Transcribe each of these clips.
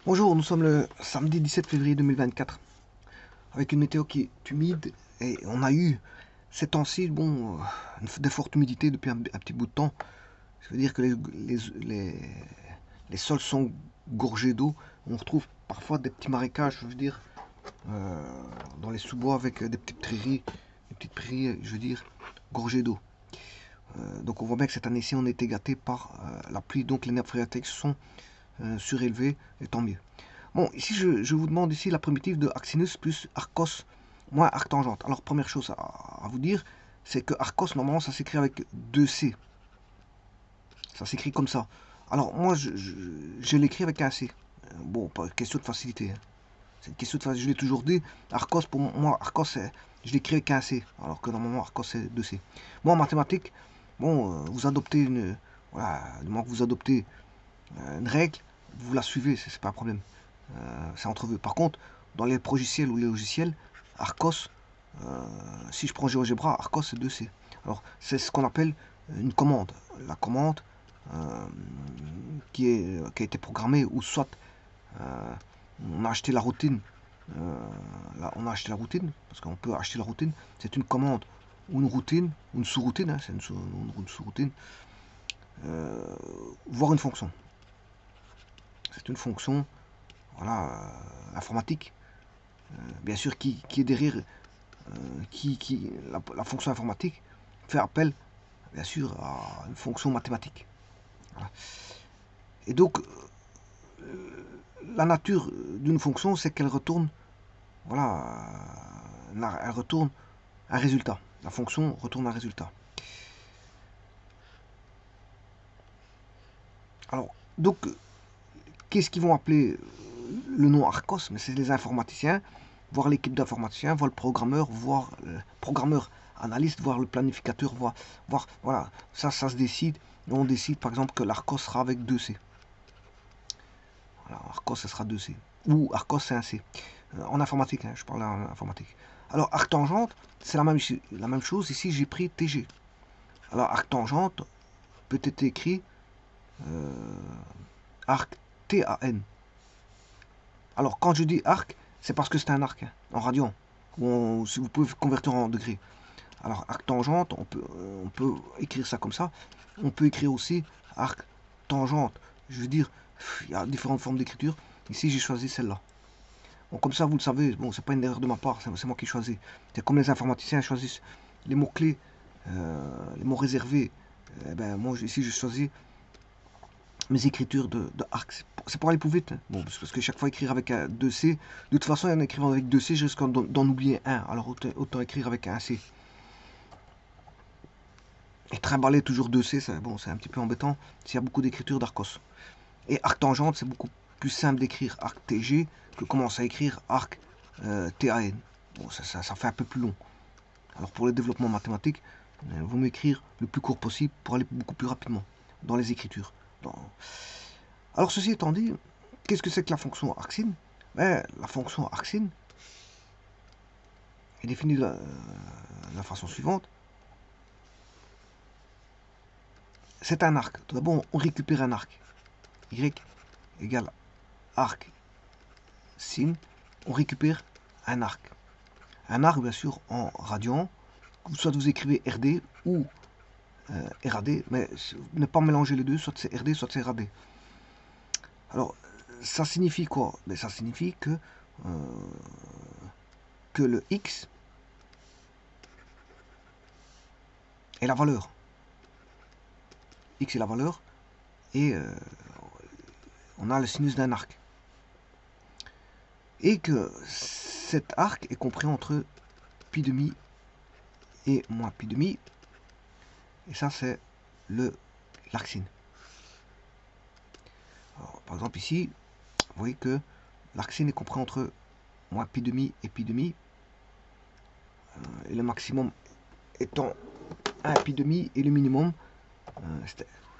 Bonjour, nous sommes le samedi 17 février 2024 avec une météo qui est humide et on a eu ces temps-ci des fortes humidités depuis un petit bout de temps. Ça veut dire que les sols sont gorgés d'eau. On retrouve parfois des petits marécages, je veux dire, euh, dans les sous-bois avec des petites prairies, je veux dire, gorgées d'eau. Donc on voit bien que cette année-ci on a été gâté par la pluie, donc les nappes phréatiques sont surélevées et tant mieux. Bon, ici je vous demande ici la primitive de Arcsinus plus Arcos moins arctangente. Alors première chose à vous dire, c'est que Arcos normalement ça s'écrit avec 2C. Ça s'écrit comme ça. Alors moi je l'écris avec un C. Bon, pas question de facilité. Hein. C'est une question de facilité, je l'ai toujours dit. Arcos pour moi, Arcos je l'écris avec un C, alors que normalement Arcos c'est 2C. Moi en mathématiques, bon, vous adoptez une. Voilà, du moment que vous adoptez une règle, vous la suivez, c'est pas un problème. C'est entre vous. Par contre, dans les logiciels ou les logiciels, Arcos, si je prends GeoGebra, Arcos c'est 2C. Alors, c'est ce qu'on appelle une commande. La commande euh, qui a été programmée, ou soit euh, on a acheté la routine. Là, on a acheté la routine, parce qu'on peut acheter la routine. C'est une commande ou une routine, ou une sous-routine, hein, c'est une sous-routine, voire une fonction. C'est une fonction, voilà, informatique, bien sûr, qui est derrière, la fonction informatique fait appel, bien sûr, à une fonction mathématique. Voilà. Et donc, la nature d'une fonction, c'est qu'elle retourne, voilà, elle retourne un résultat. La fonction retourne un résultat. Alors, donc, qu'est-ce qu'ils vont appeler le nom Arcos? Mais c'est les informaticiens, voire l'équipe d'informaticiens, voire le programmeur, voire le programmeur analyste, voire le planificateur, voire voilà, ça se décide. Et on décide par exemple que l'Arcos sera avec 2C. Voilà, Arcos, ça sera 2C. Ou Arcos, c'est un C. En informatique, hein, je parle en informatique. Alors, arctangente, c'est la même chose. Ici, j'ai pris TG. Alors, arctangente peut être écrit arc TAN. Alors, quand je dis arc, c'est parce que c'est un arc, hein, en radian. Ou si vous pouvez convertir en degrés. Alors, arc tangente, on peut écrire ça comme ça. On peut écrire aussi arc tangente. Je veux dire, il y a différentes formes d'écriture. Ici, j'ai choisi celle-là. Bon, comme ça, vous le savez, bon, c'est pas une erreur de ma part, c'est moi qui choisis. C'est comme les informaticiens choisissent les mots-clés, les mots réservés. Ben, moi, ici, je choisis mes écritures de arc. C'est pour aller plus vite. Hein. Bon, parce que chaque fois écrire avec un 2C, de toute façon, en écrivant avec 2C, je risque d'en oublier un. Alors autant écrire avec un C. Et trimballer toujours 2C, bon, c'est un petit peu embêtant s'il y a beaucoup d'écriture d'Arcos. Et arc tangente, c'est beaucoup plus simple d'écrire arc TG que commencer à écrire arc TAN. Bon, ça fait un peu plus long. Alors pour le développement mathématique, il vaut mieux écrire le plus court possible pour aller beaucoup plus rapidement dans les écritures. Alors ceci étant dit, qu'est-ce que c'est que la fonction arcsin? Ben, la fonction arcsin est définie de la façon suivante. C'est un arc. Tout d'abord, on récupère un arc. Y égale arc sin. On récupère un arc. Un arc, bien sûr, en radian. Soit vous écrivez RD ou RAD, mais ne pas mélanger les deux, soit c'est RD, soit c'est RAD. Alors, ça signifie quoi? Ben, ça signifie que le X est la valeur. X est la valeur et on a le sinus d'un arc. Et que cet arc est compris entre pi demi et moins pi demi. Et ça, c'est l'arcsin. Par exemple, ici, vous voyez que l'arcsin est compris entre moins pi demi et pi demi. Et le maximum étant 1 pi demi et le minimum,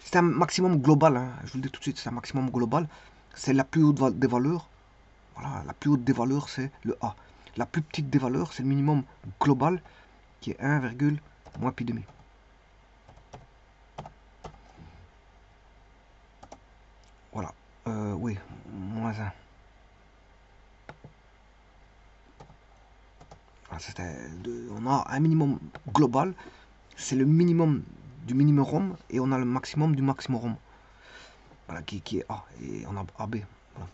c'est un maximum global. Hein, je vous le dis tout de suite, c'est un maximum global. C'est la plus haute des valeurs. Voilà, la plus haute des valeurs, c'est le A. La plus petite des valeurs, c'est le minimum global qui est 1, moins pi demi. Voilà. Oui, moins 1. Voilà, on a un minimum global, c'est le minimum du minimum et on a le maximum du maximum. Voilà, qui est A, et on a AB. Voilà.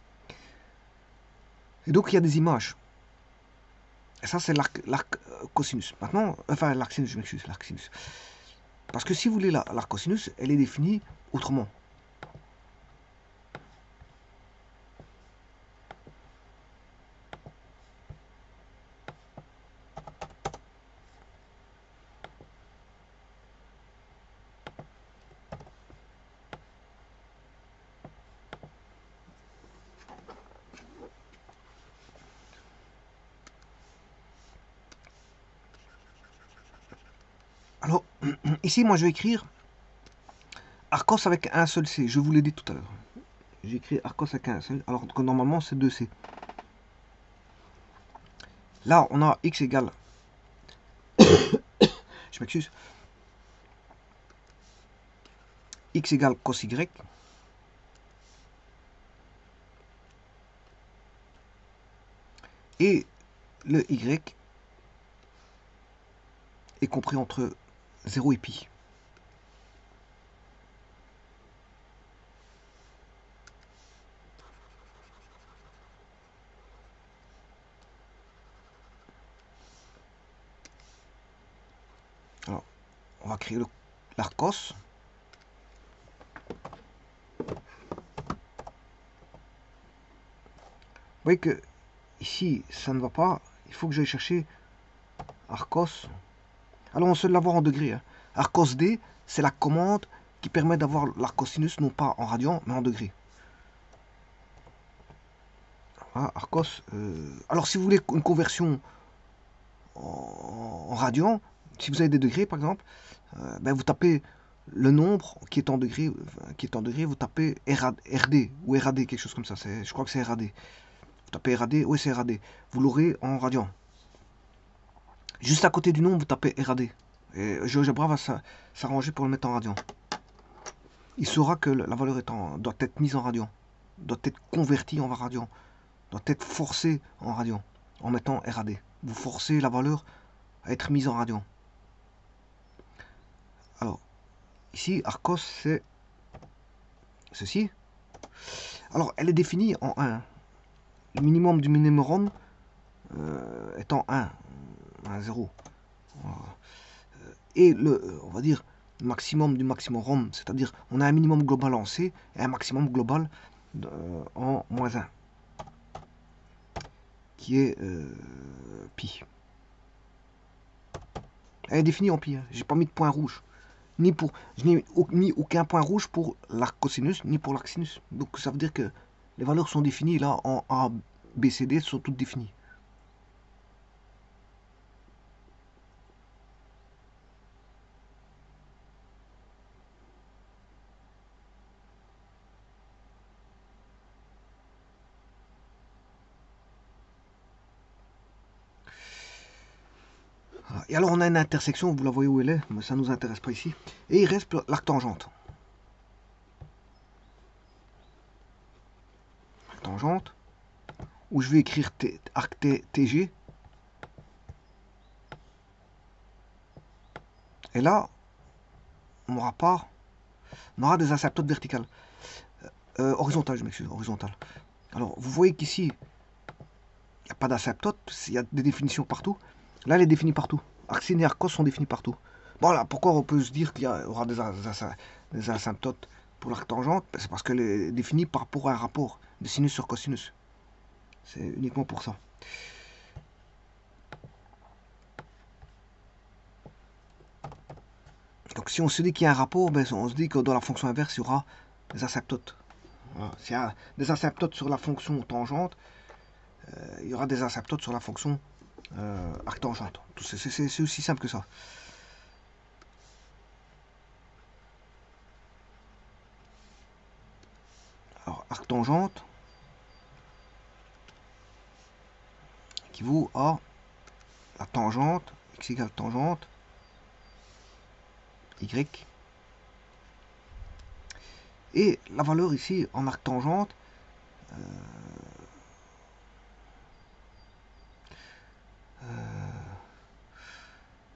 Et donc il y a des images. Et ça, c'est l'arc cosinus. Maintenant, enfin, l'arc sinus, je m'excuse, l'arc sinus. Parce que si vous voulez, l'arc cosinus, elle est définie autrement. Alors, ici, moi, je vais écrire Arcos avec un seul C. Je vous l'ai dit tout à l'heure. J'ai écrit Arcos avec un seul, alors que normalement, c'est 2 C. Là, on a X égale... je m'excuse. X égale cos Y. Et le Y est compris entre 0 et pi. Alors, on va créer l'arcos. Vous voyez que ici, ça ne va pas. Il faut que j'aille chercher Arcos. Alors, on sait l'avoir en degrés. Hein. Arcos D, c'est la commande qui permet d'avoir l'arcosinus non pas en radian, mais en degrés. Voilà, Arcos. Alors, si vous voulez une conversion en radian, si vous avez des degrés, par exemple, ben vous tapez le nombre qui est en degrés, vous tapez RD ou RAD, quelque chose comme ça. Je crois que c'est RAD. Vous tapez RAD, oui c'est RAD. Vous l'aurez en radian. Juste à côté du nom, vous tapez RAD. Et GeoGebra va s'arranger pour le mettre en radian. Il saura que la valeur doit être mise en radian. Doit être convertie en radian. Doit être forcée en radian. En mettant RAD. Vous forcez la valeur à être mise en radian. Alors, ici, Arcos, c'est ceci. Alors, elle est définie en 1. Le minimum du minimum étant 1. 0. Et on va dire, maximum du maximum, c'est-à-dire on a un minimum global en C et un maximum global en moins 1, qui est pi. Elle est définie en pi, hein. J'ai pas mis de point rouge. Je n'ai mis aucun point rouge pour l'arc cosinus, ni pour l'arc sinus. Donc ça veut dire que les valeurs sont définies là en A, B, C, D, sont toutes définies. Et alors on a une intersection, vous la voyez où elle est, mais ça ne nous intéresse pas ici. Et il reste l'arc tangente. L'arc tangente, où je vais écrire arc TG. Et là, on aura des asymptotes verticales. Horizontales, je m'excuse, horizontales. Alors, vous voyez qu'ici, il n'y a pas d'asymptote, il y a des définitions partout. Là, elle est définie partout. Arc sin et arc cos sont définis partout. Voilà, pourquoi on peut se dire qu'il y aura des asymptotes pour l'arc tangente? C'est parce qu'elle est définie par rapport à un rapport de sinus sur cosinus. C'est uniquement pour ça. Donc si on se dit qu'il y a un rapport, ben, on se dit que dans la fonction inverse, il y aura des asymptotes. Voilà. S'il y a des asymptotes sur la fonction tangente, il y aura des asymptotes sur la fonction arc tangente. C'est aussi simple que ça. Alors, arc tangente équivaut à la tangente, x égale tangente, y. Et la valeur ici en arc tangente,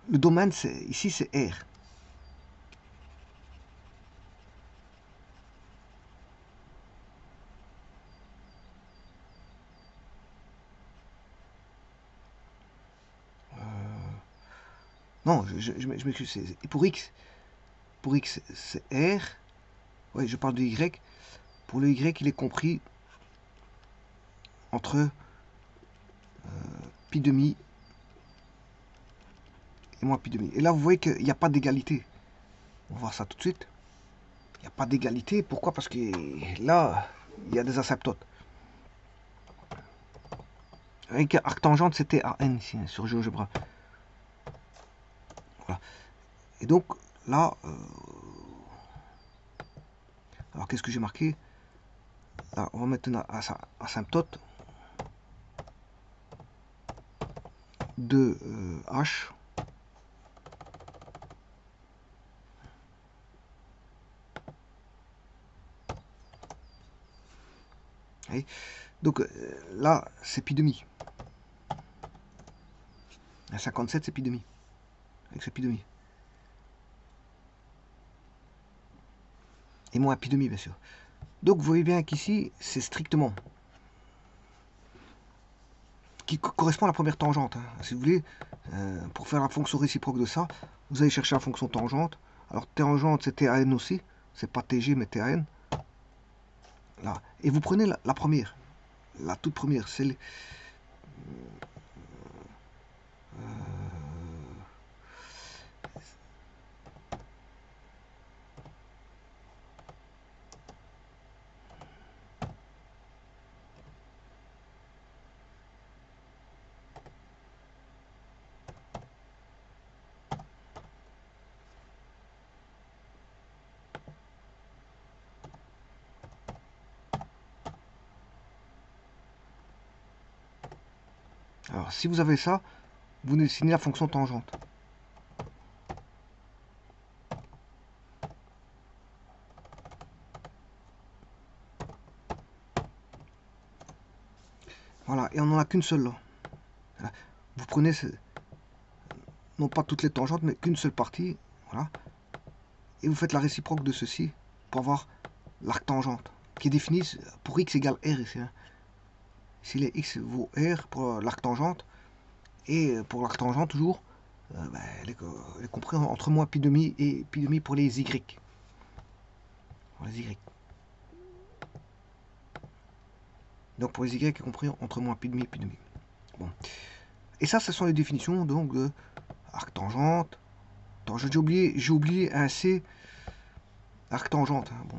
le domaine, ici, c'est R. Non, je m'excuse. Pour X, c'est R. Oui, je parle de Y. Pour le Y, il est compris entre pi demi et moins pi demi. Et là, vous voyez qu'il n'y a pas d'égalité. On va voir ça tout de suite. Il n'y a pas d'égalité. Pourquoi? Parce que là, il y a des asymptotes. Avec arc tangente, c'était AN ici, hein, sur GeoGebra. Voilà. Et donc, là, alors qu'est-ce que j'ai marqué? Là, on va mettre une asymptote de H. Okay. Donc là, c'est pi demi. À 57, c'est pi demi. Avec ce pi demi. Et moins pi demi, bien sûr. Donc vous voyez bien qu'ici, c'est strictement qui correspond à la première tangente. Hein. Si vous voulez, pour faire la fonction réciproque de ça, vous allez chercher la fonction tangente. Alors tangente, c'est TAN aussi. C'est pas TG, mais TAN. Là. Et vous prenez la première. La toute première, c'est alors si vous avez ça, vous dessinez la fonction tangente. Voilà, et on n'en a qu'une seule là. Voilà. Vous prenez, non pas toutes les tangentes, mais qu'une seule partie. Voilà. Et vous faites la réciproque de ceci pour avoir l'arc tangente, qui est défini pour x égale r ici. Hein. Ici, les x vaut r pour l'arc tangente. Et pour l'arc tangente, toujours, elle est comprise entre moins pi demi et pi demi pour les y. Pour les y. Donc pour les y, est compris entre moins pi demi et pi demi. Bon. Et ça, ce sont les définitions donc de arc tangente. J'ai oublié un C. Arc tangente. Hein. Bon,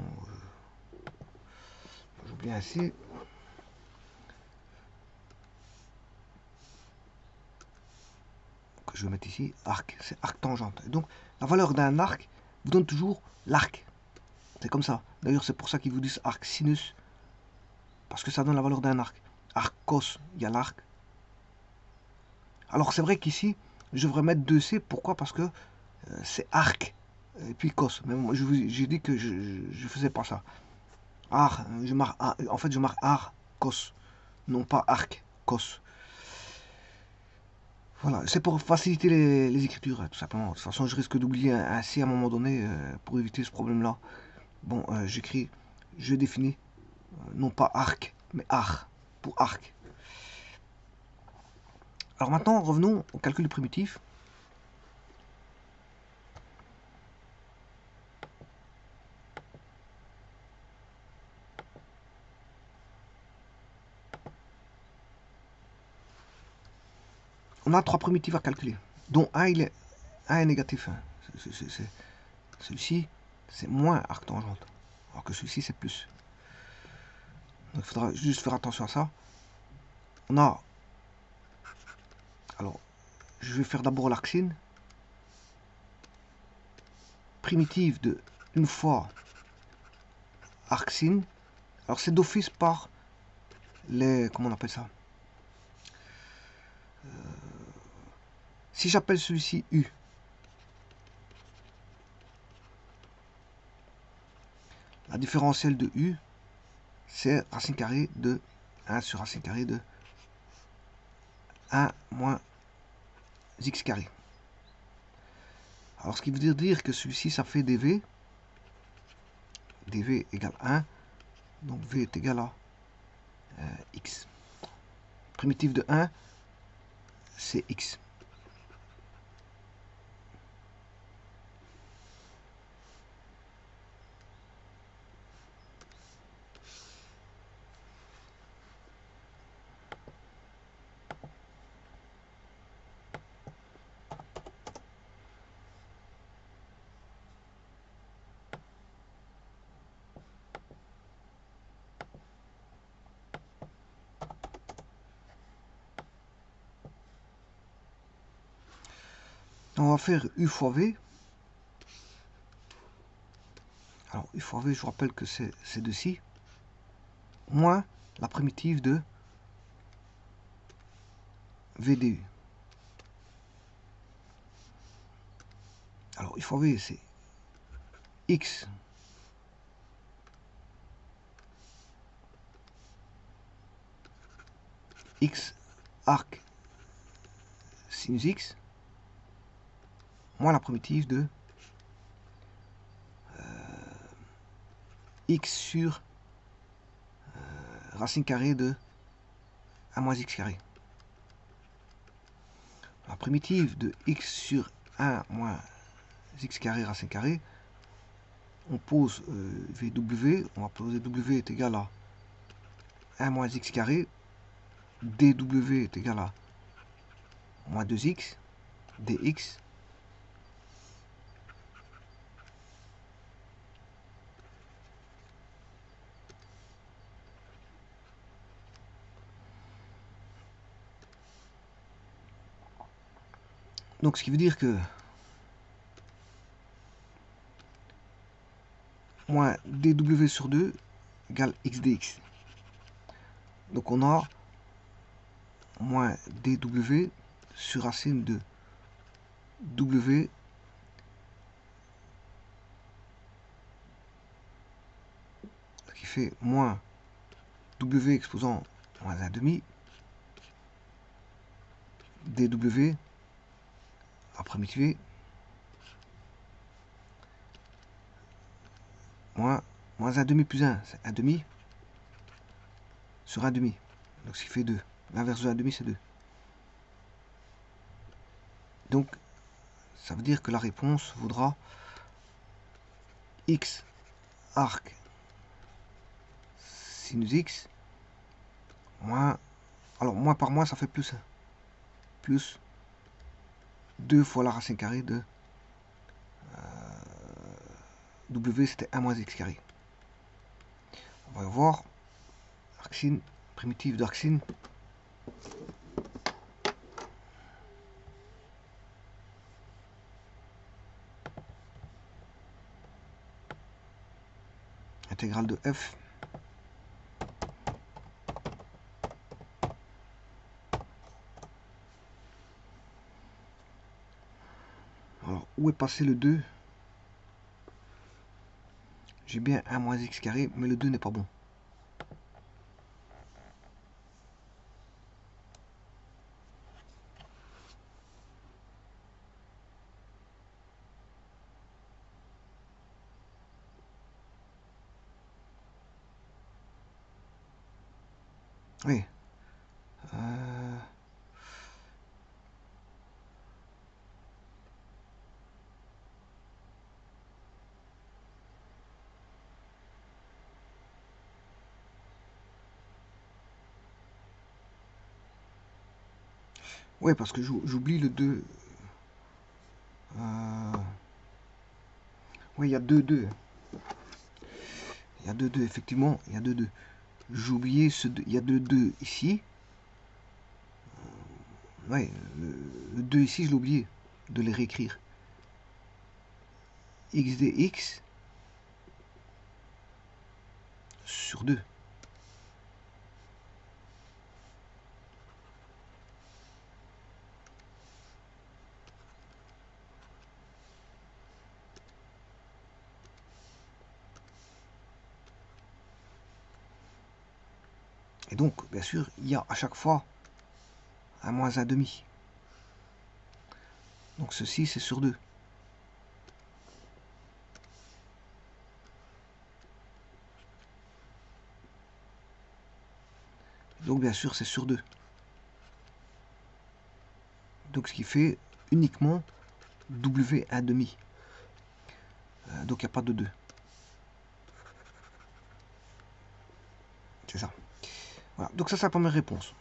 j'ai oublié un C. Que je vais mettre ici. Arc. C'est arc tangente. Et donc, la valeur d'un arc vous donne toujours l'arc. C'est comme ça. D'ailleurs, c'est pour ça qu'ils vous disent arc sinus. Parce que ça donne la valeur d'un arc. Arc cos, il y a l'arc. Alors, c'est vrai qu'ici, je devrais mettre 2C. Pourquoi? Parce que c'est arc. Et puis cos. Mais moi, j'ai dit que je ne faisais pas ça. Ar, en fait, je marque ar, cos. Non pas arc, cos. Voilà, c'est pour faciliter les écritures, tout simplement. De toute façon, je risque d'oublier un C à un moment donné pour éviter ce problème-là. Bon, j'écris, je définis, non pas arc, mais ar, pour arc. Alors maintenant, revenons au calcul primitif. On a 3 primitives à calculer, dont un est négatif. Hein. Celui-ci, c'est moins arc tangente, alors que celui-ci, c'est plus. Donc, il faudra juste faire attention à ça. On a... Alors, je vais faire d'abord l'arc-sin. Primitive de une fois arc-sin. Alors, c'est d'office par les... Comment on appelle ça? Si j'appelle celui-ci U, la différentielle de U, c'est racine carrée de 1 sur racine carrée de 1 moins x carré. Alors ce qui veut dire que celui-ci ça fait dv. dv égale 1. Donc v est égal à x. Primitive de 1, c'est x. On va faire u fois v. Alors u fois v, je vous rappelle que c'est de ci, moins la primitive de vdu. Alors u fois v, c'est x x arc sinus x moins la primitive de x sur racine carrée de 1 moins x carré. La primitive de x sur 1 moins x carré racine carrée, on pose vw, on va poser w est égal à 1 moins x carré, dw est égal à moins 2x, dx, donc ce qui veut dire que moins dw sur 2 égale x dx. Donc on a moins dw sur racine de w qui fait moins w exposant moins 1 demi dw à primitive moins 1 demi plus 1, c'est 1 demi sur 1 demi. Donc ce qui fait 2. L'inverse de 1 demi, c'est 2. Donc ça veut dire que la réponse vaudra x arc sinus x moins, alors moins par moins ça fait plus 1, plus 2 fois la racine carrée de w, c'était 1 moins x carré. On va voir arcsine, primitive d'arcsine. Intégrale de f. Alors, où est passé le 2? J'ai bien 1 moins x carré, mais le 2 n'est pas bon. Oui. Oui, parce que j'oublie le 2. Oui, il y a 2. Il y a 2, effectivement, il y a 2. J'ai oublié ce 2. Il y a 2 ici. Ouais, le 2 ici, je l'ai oublié de les réécrire. X dx sur 2. Et donc, bien sûr, il y a à chaque fois un moins 1 demi. Donc ceci, c'est sur 2. Donc bien sûr c'est sur 2. Donc ce qui fait uniquement W1 demi. Donc il n'y a pas de 2. C'est ça. Voilà. Donc ça c'est la première réponse.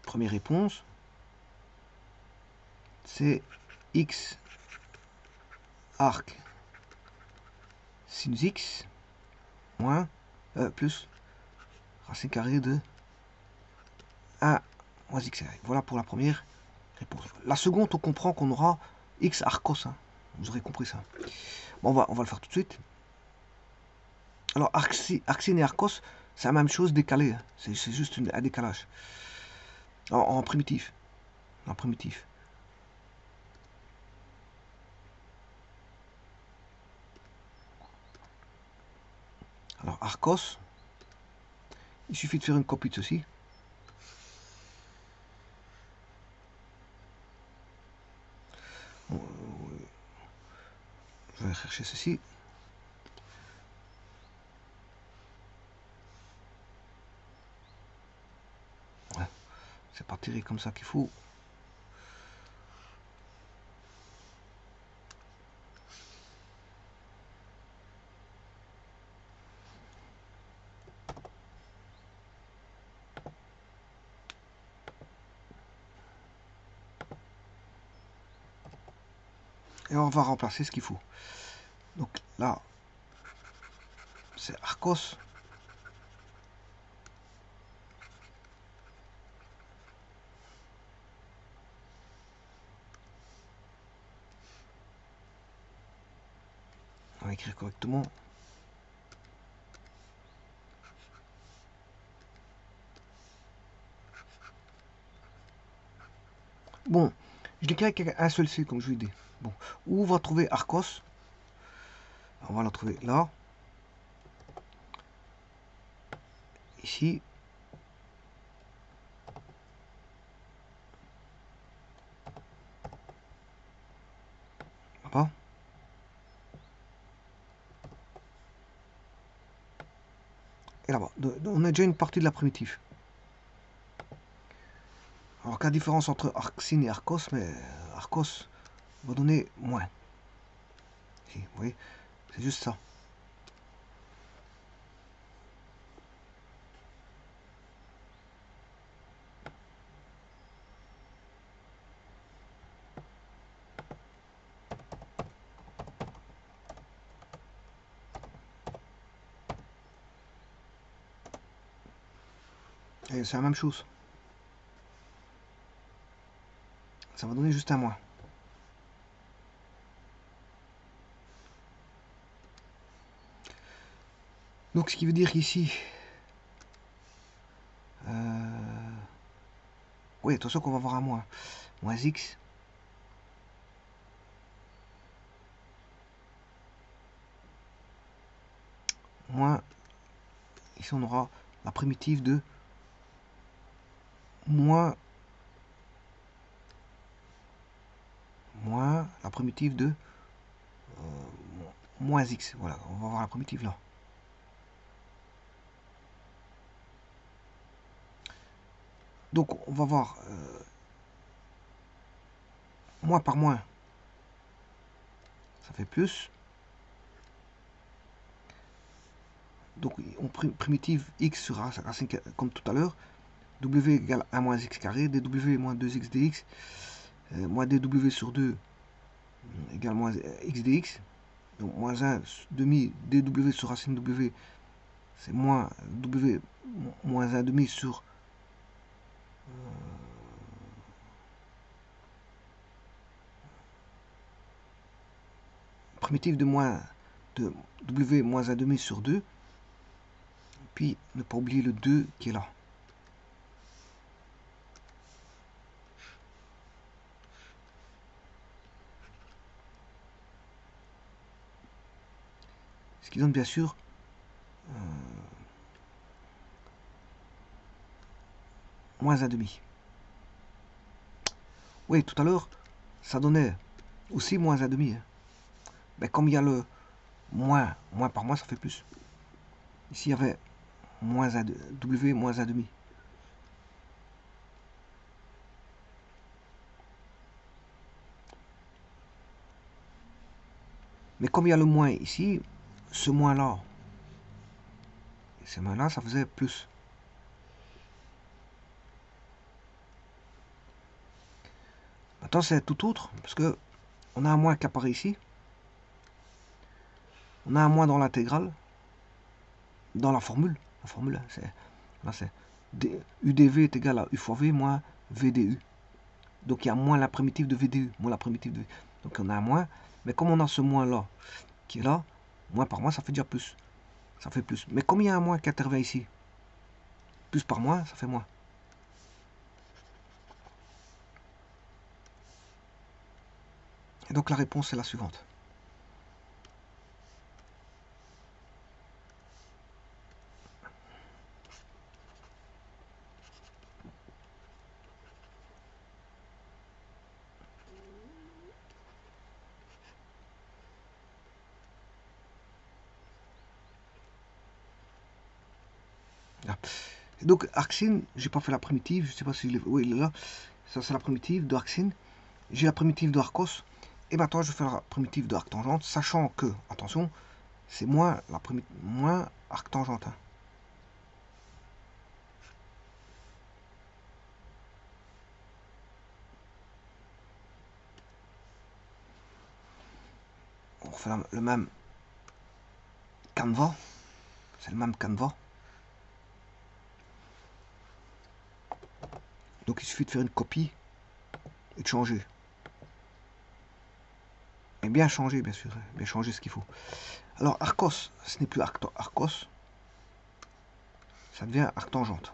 Première réponse, c'est x arc sinus x moins plus racine carrée de 1 moins x carré. Voilà pour la première réponse. La seconde, on comprend qu'on aura x arc cos. Hein. Vous aurez compris ça. Bon, on va le faire tout de suite. Alors, arc sin et arc cos, c'est la même chose décalée. Hein. C'est juste un décalage. En primitif. En primitif. Alors, arc cos, il suffit de faire une copie de ceci. Bon, je vais chercher ceci. Ouais, c'est pas tiré comme ça qu'il faut. Et on va remplacer ce qu'il faut. Donc là, c'est arcos. On va écrire correctement. Bon, je l'écris avec un seul C, comme je vous l'ai dit. Bon, où on va trouver arcos? On va la trouver là. Ici. Là-bas. Et là-bas. On a déjà une partie de la primitive. Alors, quelle différence entre arcsin et arcos? Mais arcos va donner moins. Ici, vous voyez? C'est juste ça. Et c'est la même chose. Ça va donner juste un moins. Donc ce qui veut dire qu'ici, oui, attention qu'on va avoir un moins. Moins x. Moins, ici on aura la primitive de moins la primitive de moins x. Voilà, on va avoir la primitive là. Donc on va voir moins par moins, ça fait plus. Donc on primitive x sera racine comme tout à l'heure. W égale 1 moins x carré, dw moins 2x dx, moins dw sur 2 égale moins x dx. Donc moins 1 demi dw sur racine w, c'est moins w moins 1 demi sur primitive de w moins 1 demi sur 2. Puis ne pas oublier le 2 qui est là. Ce qui donne bien sûr moins 1 demi. Oui, tout à l'heure, ça donnait aussi moins 1 demi. Hein. Mais comme il y a le moins par moins, ça fait plus. Ici, il y avait moins A, W moins A demi. Mais comme il y a le moins ici, ce moins-là, et ce moins-là, ça faisait plus. Maintenant, c'est tout autre, parce que on a un moins qui apparaît ici. On a un moins dans l'intégrale, dans la formule. La formule, là, c'est UdV est égal à U fois V moins VdU. Donc il y a moins la primitive de VdU, moins la primitive de... Donc on a un moins, mais comme on a ce moins-là, qui est là, moins par moins, ça fait déjà plus. Ça fait plus. Mais comme il y a un moins qui intervient ici, plus par moins, ça fait moins. Et donc la réponse est la suivante. Là. Et donc Arxine, j'ai pas fait la primitive, je sais pas s'il est... Oui, il est là. Ça c'est la primitive de Arxine. J'ai la primitive de Arcos. Et maintenant je fais la primitive de arctangente, sachant que, attention, c'est moins la moins arctangente. Hein. On refait le même canevas. C'est le même canevas. Donc il suffit de faire une copie et de changer. Et bien changer, bien sûr. Bien changer ce qu'il faut. Alors Arcos, ce n'est plus Arcos. Ça devient arctangente.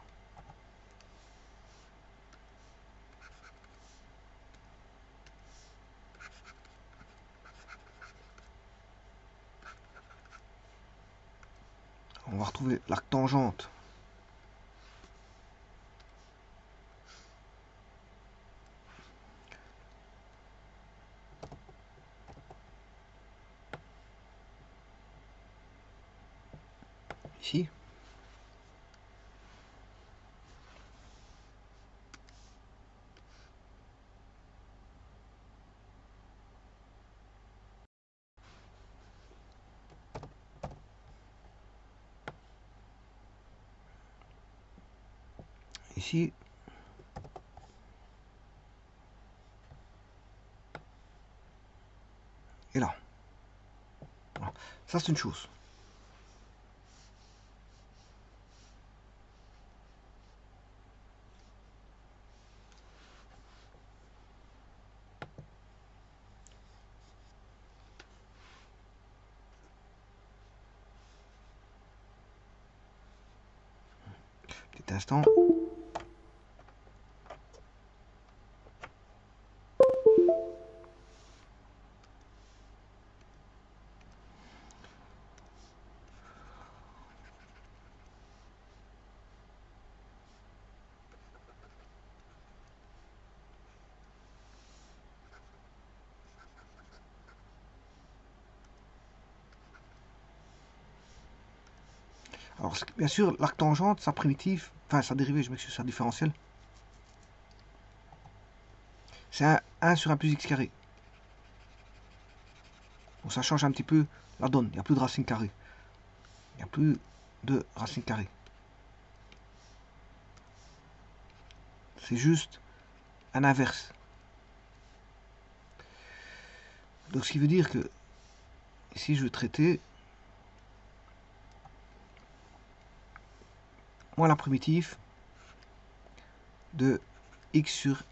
On va retrouver l'arctangente. Ici. Ici. Et là. Voilà. Ça c'est une chose. Petit instant. Alors, bien sûr, l'arctangente, sa primitive, enfin sa dérivée, je m'excuse, sa différentielle, c'est 1 sur 1 plus x carré. Donc ça change un petit peu la donne. Il n'y a plus de racine carrée. Il n'y a plus de racine carrée. C'est juste un inverse. Donc ce qui veut dire que ici je vais traiter moins la primitive de x sur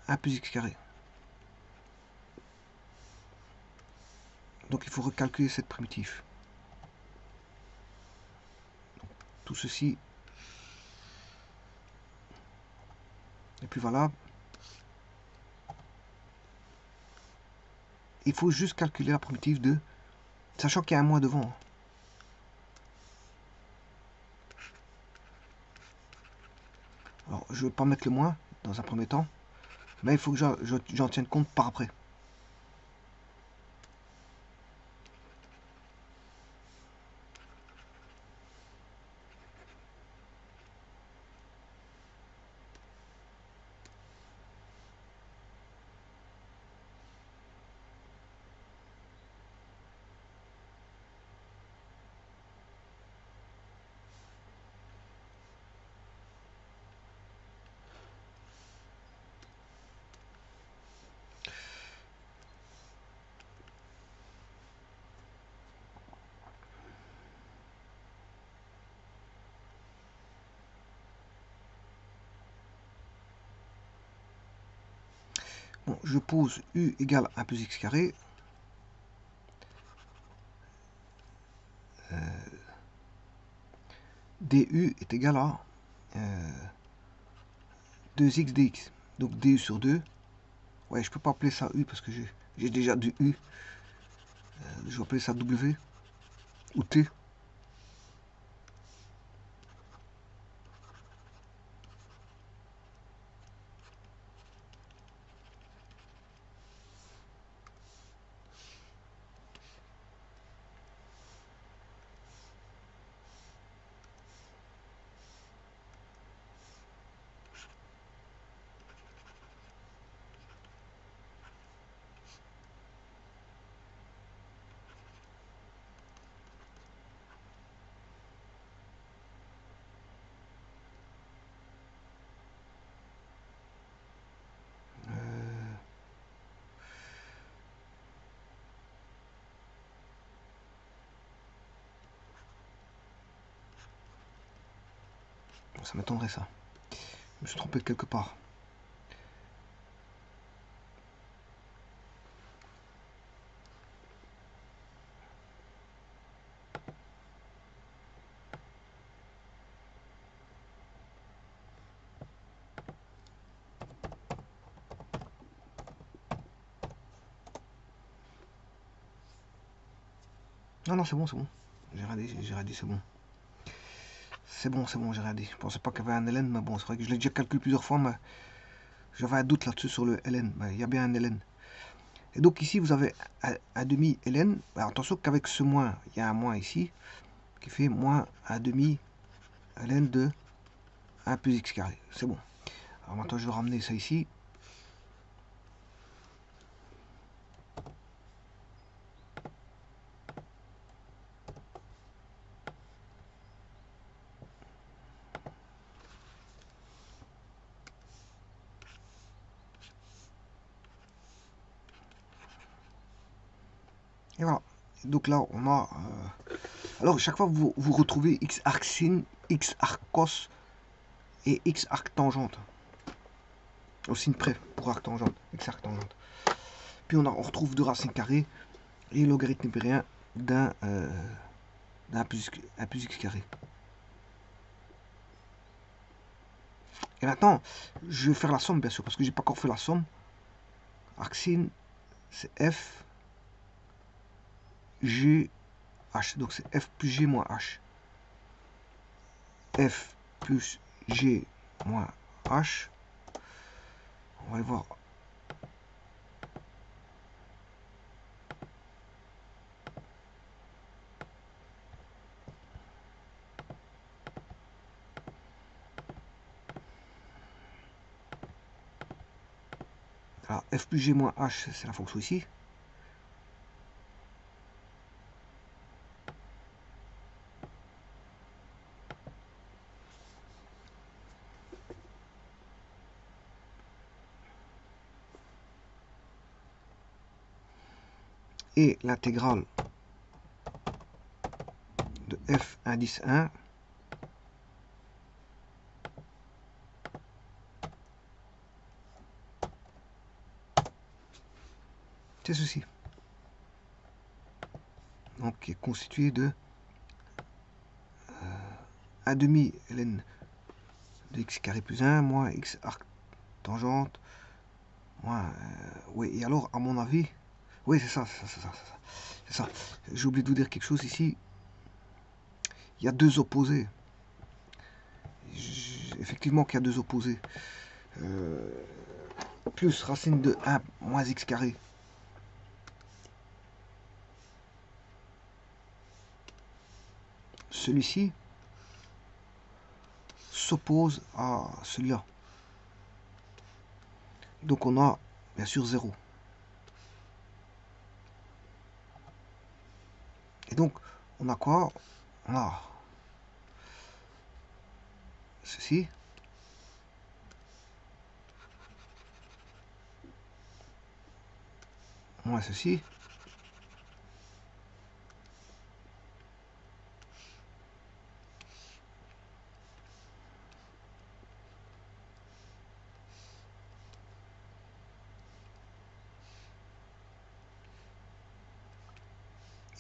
1 plus x carré. Donc il faut recalculer cette primitive. Donc, tout ceci n'est plus valable. Il faut juste calculer la primitive de, sachant qu'il y a un moins devant. Alors je ne vais pas mettre le moins dans un premier temps, mais il faut que j'en tienne compte par après. Bon, je pose U égale 1 plus x carré. Du est égal à 2x dx. Donc du sur 2. Ouais, je peux pas appeler ça U parce que j'ai déjà du U. Je vais appeler ça W ou T. Ça m'étonnerait ça. Je me suis trompé de quelque part. Non, non, c'est bon, c'est bon. J'ai radé, c'est bon. C'est bon, j'ai radé. Je pensais pas qu'il y avait un ln, mais bon, c'est vrai que je l'ai déjà calculé plusieurs fois, mais j'avais un doute là-dessus sur le ln. Mais il y a bien un ln. Et donc ici, vous avez un demi ln. Alors, attention qu'avec ce moins, il y a un moins ici, qui fait moins un demi ln de 1 plus x carré. C'est bon. Alors maintenant, je vais ramener ça ici. Et voilà. Donc là, on a... alors, chaque fois, vous retrouvez x arc sin, x arc cos et x arc tangente. Au signe près pour arc tangente, x arc tangente. Puis on retrouve deux racines carrées et logarithme népérien d'un plus x carré. Et maintenant, je vais faire la somme, bien sûr, parce que j'ai pas encore fait la somme. Arc sin, c'est f, g, h. Donc c'est f plus g moins h. F plus g moins h. On va aller voir. Alors, f plus g moins h, c'est la fonction ici. Et l'intégrale de f indice 1 c'est ceci. Donc qui est constitué de 1 demi ln de x carré plus 1 moins x arc tangente moins oui, et alors à mon avis oui c'est ça, c'est ça. J'ai oublié de vous dire quelque chose ici. Il y a deux opposés. Effectivement qu'il y a deux opposés. Plus racine de 1 moins x carré. Celui-ci s'oppose à celui-là. Donc on a bien sûr 0. Et donc on a quoi? On a ceci. Moins ceci.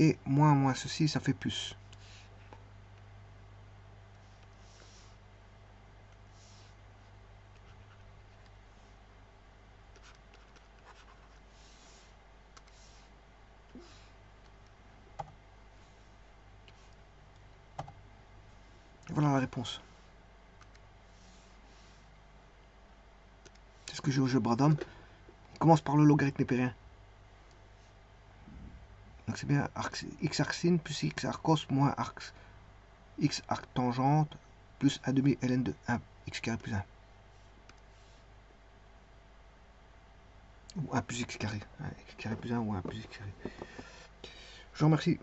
Et moins ceci, ça fait plus. Voilà la réponse. C'est ce que j'ai au jeu Bradam. On commence par le logarithme népérien. Donc c'est bien x arcsine plus x arcos moins x arc tangente plus 1 demi ln de 1 x carré plus 1. Ou 1 plus x carré. X carré plus 1 ou 1 plus x carré. Je vous remercie.